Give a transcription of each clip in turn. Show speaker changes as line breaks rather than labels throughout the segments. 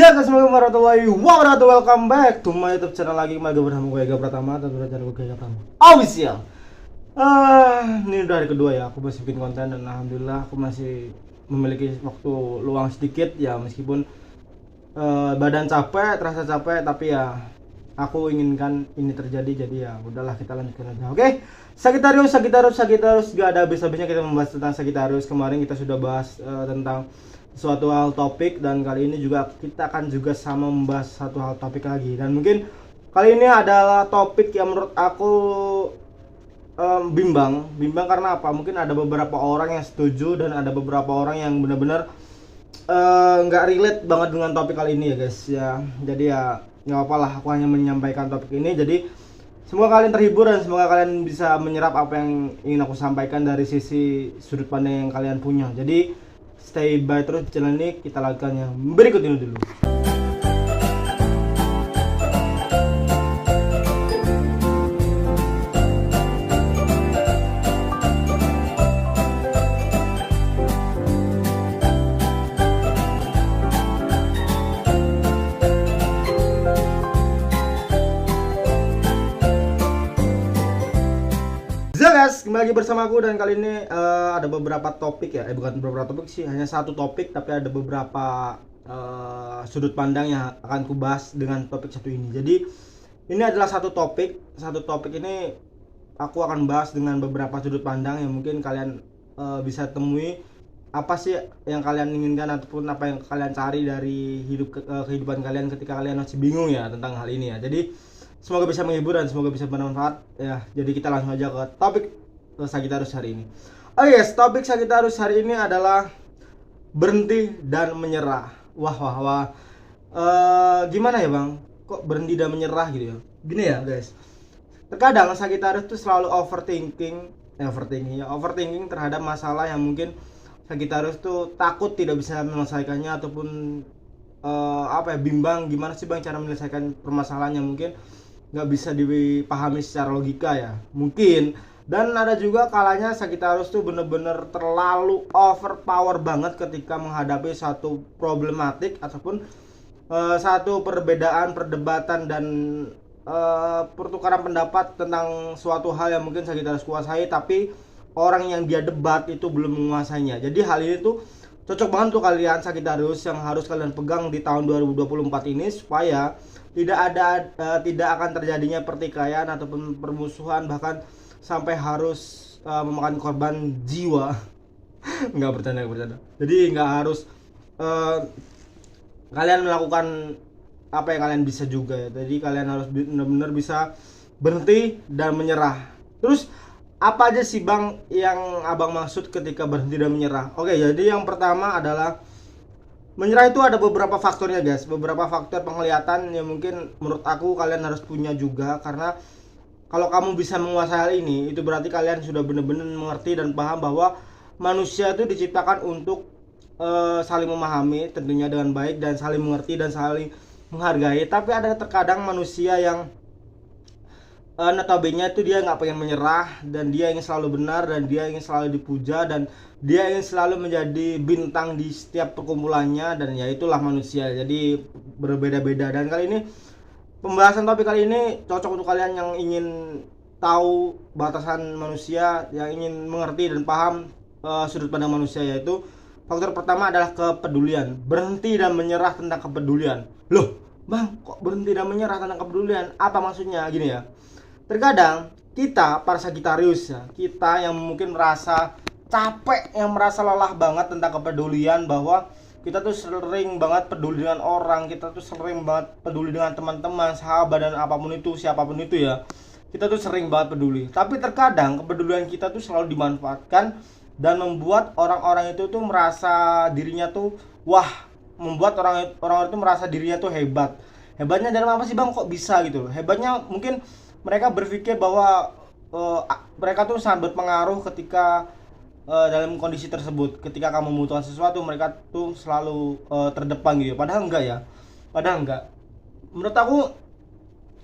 Assalamualaikum warahmatullahi wabarakatuh. Welcome back to my YouTube channel lagi. Kembali bersama gue Ega Pratama dan channel gue Ega Pratama official. Ini udah hari kedua ya. Aku masih bikin konten dan alhamdulillah aku masih memiliki waktu luang sedikit ya, meskipun badan capek, terasa capek, tapi ya aku inginkan ini terjadi, jadi ya udahlah kita lanjutkan aja. Oke. Sagittarius gak ada habis-habisnya kita membahas tentang Sagittarius. Kemarin kita sudah bahas tentang suatu hal topik, dan kali ini juga kita akan juga sama membahas satu hal topik lagi. Dan mungkin kali ini adalah topik yang menurut aku bimbang karena apa? Mungkin ada beberapa orang yang setuju dan ada beberapa orang yang benar-benar nggak relate banget dengan topik kali ini ya guys ya. Jadi ya nggak apa-apa, aku hanya menyampaikan topik ini. Jadi semoga kalian terhibur dan semoga kalian bisa menyerap apa yang ingin aku sampaikan dari sisi sudut pandang yang kalian punya. Jadi stay by terus di channel ini, kita lakukan yang berikut ini dulu. Guys, kembali lagi bersama aku, dan kali ini ada beberapa topik ya, bukan beberapa topik sih, hanya satu topik, tapi ada beberapa sudut pandang yang akan ku bahas dengan topik satu ini. Jadi ini adalah satu topik ini aku akan bahas dengan beberapa sudut pandang yang mungkin kalian bisa temui apa sih yang kalian inginkan ataupun apa yang kalian cari dari kehidupan kalian ketika kalian masih bingung ya tentang hal ini ya. Jadi semoga bisa menghibur dan semoga bisa bermanfaat ya. Jadi kita langsung aja ke topik Sagittarius hari ini. Oh yes, topik Sagittarius hari ini adalah berhenti dan menyerah. Wah. Gimana ya bang? Kok berhenti dan menyerah gitu ya? Gini ya guys. Terkadang Sagittarius itu selalu overthinking terhadap masalah yang mungkin Sagittarius tuh takut tidak bisa menyelesaikannya, ataupun bimbang gimana sih bang cara menyelesaikan permasalahannya, mungkin nggak bisa dipahami secara logika ya mungkin. Dan ada juga kalanya Sagittarius tuh bener-bener terlalu overpower banget ketika menghadapi satu problematik ataupun satu perdebatan dan pertukaran pendapat tentang suatu hal yang mungkin Sagittarius kuasai, tapi orang yang dia debat itu belum menguasainya. Jadi hal ini tuh cocok banget tuh kalian Sagittarius yang harus kalian pegang di tahun 2024 ini, supaya tidak akan terjadinya pertikaian ataupun permusuhan, bahkan sampai harus memakan korban jiwa. Nggak bercanda. Jadi nggak harus kalian melakukan apa yang kalian bisa juga ya. Jadi kalian harus benar-benar bisa berhenti dan menyerah. Terus apa aja sih bang yang abang maksud ketika berhenti dan menyerah? Oke, jadi yang pertama adalah menyerah itu ada beberapa faktornya guys, beberapa faktor penglihatan yang mungkin menurut aku kalian harus punya juga. Karena kalau kamu bisa menguasai hal ini, itu berarti kalian sudah benar-benar mengerti dan paham bahwa manusia itu diciptakan untuk saling memahami tentunya dengan baik, dan saling mengerti dan saling menghargai. Tapi ada terkadang manusia yang notabene itu dia nggak pengen menyerah, dan dia ingin selalu benar, dan dia ingin selalu dipuja, dan dia ingin selalu menjadi bintang di setiap perkumpulannya. Dan ya itulah manusia, jadi berbeda-beda. Dan kali ini pembahasan topik kali ini cocok untuk kalian yang ingin tahu batasan manusia, yang ingin mengerti dan paham sudut pandang manusia. Yaitu faktor pertama adalah kepedulian. Berhenti dan menyerah tentang kepedulian. Loh bang, kok berhenti dan menyerah tentang kepedulian? Apa maksudnya? Gini ya, terkadang kita para Sagittarius ya, kita yang mungkin merasa capek, yang merasa lelah banget tentang kepedulian, bahwa kita tuh sering banget peduli dengan orang, kita tuh sering banget peduli dengan teman-teman, sahabat, dan apapun itu, siapapun itu ya, kita tuh sering banget peduli. Tapi terkadang kepedulian kita tuh selalu dimanfaatkan dan membuat orang-orang itu tuh merasa dirinya tuh membuat orang-orang itu merasa dirinya tuh hebat. Hebatnya dalam apa sih bang, kok bisa gitu? Hebatnya mungkin mereka berpikir bahwa mereka tuh sangat berpengaruh ketika dalam kondisi tersebut. Ketika kamu membutuhkan sesuatu, mereka tuh selalu terdepan gitu. Padahal enggak. Menurut aku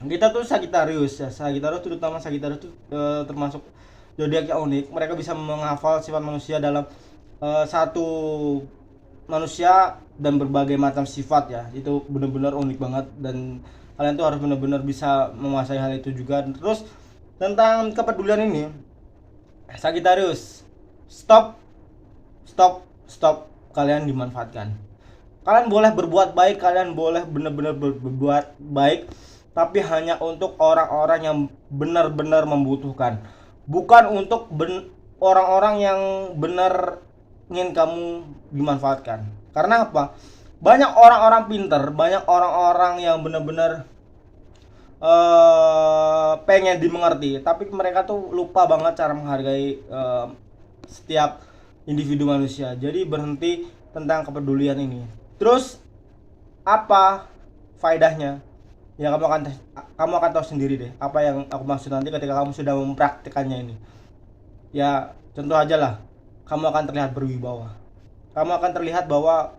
kita tuh Sagittarius ya. Terutama Sagittarius tuh termasuk zodiak yang unik. Mereka bisa menghafal sifat manusia dalam satu manusia dan berbagai macam sifat ya. Itu benar-benar unik banget dan kalian tuh harus benar-benar bisa menguasai hal itu juga. Terus tentang kepedulian ini, Sagittarius, stop, stop, stop. Kalian dimanfaatkan. Kalian boleh berbuat baik, kalian boleh benar-benar berbuat baik, tapi hanya untuk orang-orang yang benar-benar membutuhkan, bukan untuk orang-orang yang benar ingin kamu dimanfaatkan. Karena apa? Banyak orang-orang pinter, banyak orang-orang yang benar-benar pengen dimengerti, tapi mereka tuh lupa banget cara menghargai setiap individu manusia. Jadi berhenti tentang kepedulian ini. Terus apa faedahnya? Ya kamu akan tahu sendiri deh apa yang aku maksud nanti ketika kamu sudah mempraktikannya ini. Ya contoh aja lah, kamu akan terlihat berwibawa. Kamu akan terlihat bahwa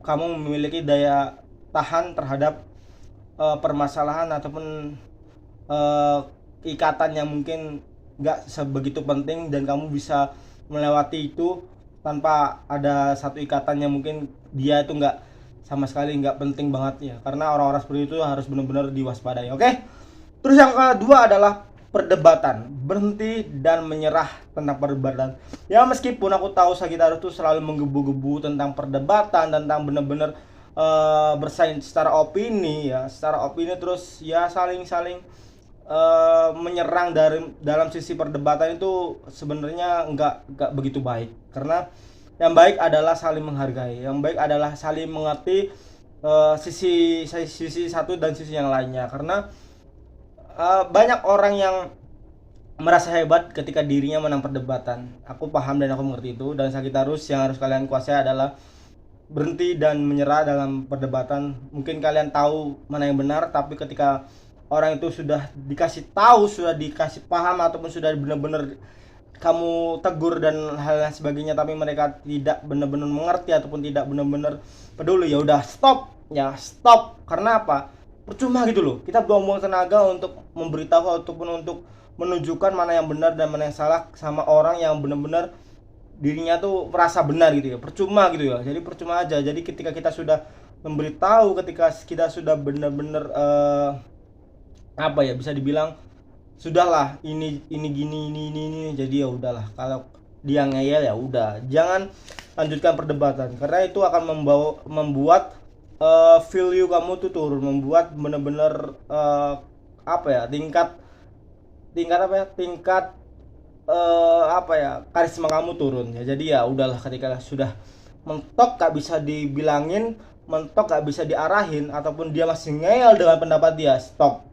kamu memiliki daya tahan terhadap permasalahan ataupun ikatan yang mungkin gak sebegitu penting, dan kamu bisa melewati itu tanpa ada satu ikatan yang mungkin dia itu gak sama sekali gak penting banget ya. Karena orang-orang seperti itu harus benar-benar diwaspadai. Oke? Terus yang kedua adalah perdebatan. Berhenti dan menyerah tentang perdebatan. Ya meskipun aku tahu Sagittarius itu selalu menggebu-gebu tentang perdebatan, tentang benar-benar bersaing secara opini ya, terus ya saling menyerang dalam sisi perdebatan itu sebenarnya enggak begitu baik. Karena yang baik adalah saling menghargai, yang baik adalah saling mengerti sisi satu dan sisi yang lainnya. Karena banyak orang yang merasa hebat ketika dirinya menang perdebatan. Aku paham dan aku mengerti itu. Dan Sagittarius, yang harus kalian kuasai adalah berhenti dan menyerah dalam perdebatan. Mungkin kalian tahu mana yang benar, tapi ketika orang itu sudah dikasih tahu, sudah dikasih paham, ataupun sudah benar-benar kamu tegur dan hal lain sebagainya, tapi mereka tidak benar-benar mengerti ataupun tidak benar-benar peduli, ya udah stop. Karena apa? Percuma gitu loh. Kita buang-buang tenaga untuk memberitahu ataupun untuk menunjukkan mana yang benar dan mana yang salah sama orang yang benar-benar dirinya tuh merasa benar gitu ya. Percuma gitu ya. Jadi percuma aja. Jadi ketika kita sudah memberitahu, ketika kita sudah benar-benar apa ya, bisa dibilang sudahlah ini gini ini, jadi ya udahlah. Kalau dia ngeyel ya udah, jangan lanjutkan perdebatan, karena itu akan membuat value kamu tuh turun, membuat benar-benar apa ya, tingkat karisma kamu turun ya. Jadi ya udahlah, ketika sudah mentok gak bisa dibilangin, mentok gak bisa diarahin, ataupun dia masih ngeyel dengan pendapat dia, stop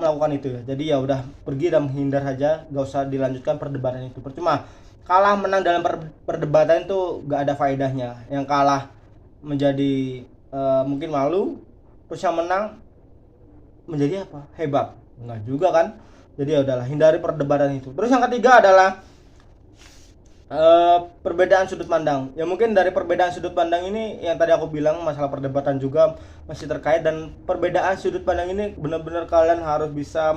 melakukan itu ya. Jadi ya udah, pergi dan menghindar aja, gak usah dilanjutkan perdebatan itu. Percuma, kalah menang dalam perdebatan itu gak ada faedahnya. Yang kalah menjadi mungkin malu, terus yang menang menjadi apa? Hebat. Enggak juga kan? Jadi ya udahlah, hindari perdebatan itu. Terus yang ketiga adalah perbedaan sudut pandang. Ya mungkin dari perbedaan sudut pandang ini yang tadi aku bilang, masalah perdebatan juga masih terkait, dan perbedaan sudut pandang ini benar-benar kalian harus bisa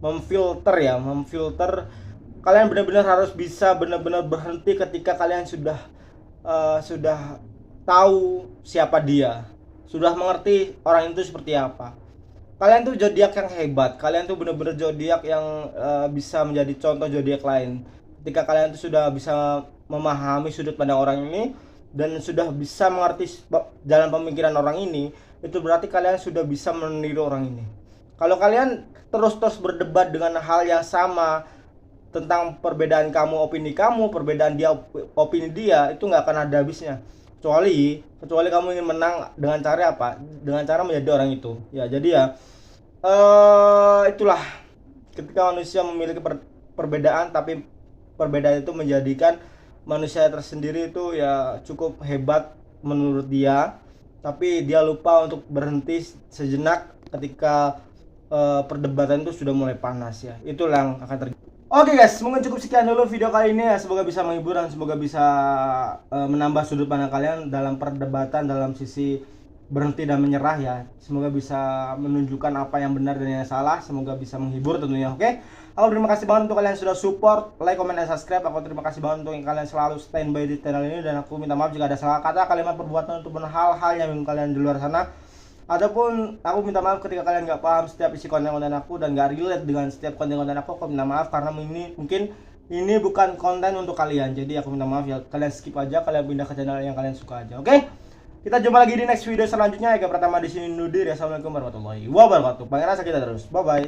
memfilter. Kalian benar-benar harus bisa benar-benar berhenti ketika kalian sudah tahu siapa dia, sudah mengerti orang itu seperti apa. Kalian tuh zodiak yang hebat, kalian tuh bener-bener zodiak yang bisa menjadi contoh zodiak lain. Ketika kalian tuh sudah bisa memahami sudut pandang orang ini dan sudah bisa mengerti jalan pemikiran orang ini, itu berarti kalian sudah bisa meniru orang ini. Kalau kalian terus berdebat dengan hal yang sama tentang perbedaan kamu, opini kamu, perbedaan dia, opini dia, itu nggak akan ada habisnya. Kecuali kamu ingin menang dengan cara apa? Dengan cara menjadi orang itu. Ya, jadi ya itulah, ketika manusia memiliki perbedaan, tapi perbedaan itu menjadikan manusia tersendiri itu ya cukup hebat menurut dia, tapi dia lupa untuk berhenti sejenak ketika perdebatan itu sudah mulai panas ya. Itulah yang akan terjadi. Oke guys, mungkin cukup sekian dulu video kali ini ya. Semoga bisa menghibur dan semoga bisa menambah sudut pandang kalian dalam perdebatan, dalam sisi berhenti dan menyerah ya. Semoga bisa menunjukkan apa yang benar dan yang salah. Semoga bisa menghibur tentunya. Oke. Aku terima kasih banget untuk kalian sudah support, like, comment, dan subscribe. Aku terima kasih banget untuk yang kalian selalu standby di channel ini, dan aku minta maaf jika ada salah kata, kalimat, perbuatan ataupun hal-hal yang bingung kalian di luar sana. Ataupun aku minta maaf ketika kalian nggak paham setiap isi konten-konten aku dan nggak relate dengan setiap konten-konten aku. Aku minta maaf karena mungkin ini bukan konten untuk kalian. Jadi aku minta maaf ya, kalian skip aja, kalian pindah ke channel yang kalian suka aja. Oke? Kita jumpa lagi di next video selanjutnya. Ega Pratama di sini undur diri. Assalamualaikum warahmatullahi wabarakatuh. Pangeran kita terus. Bye bye.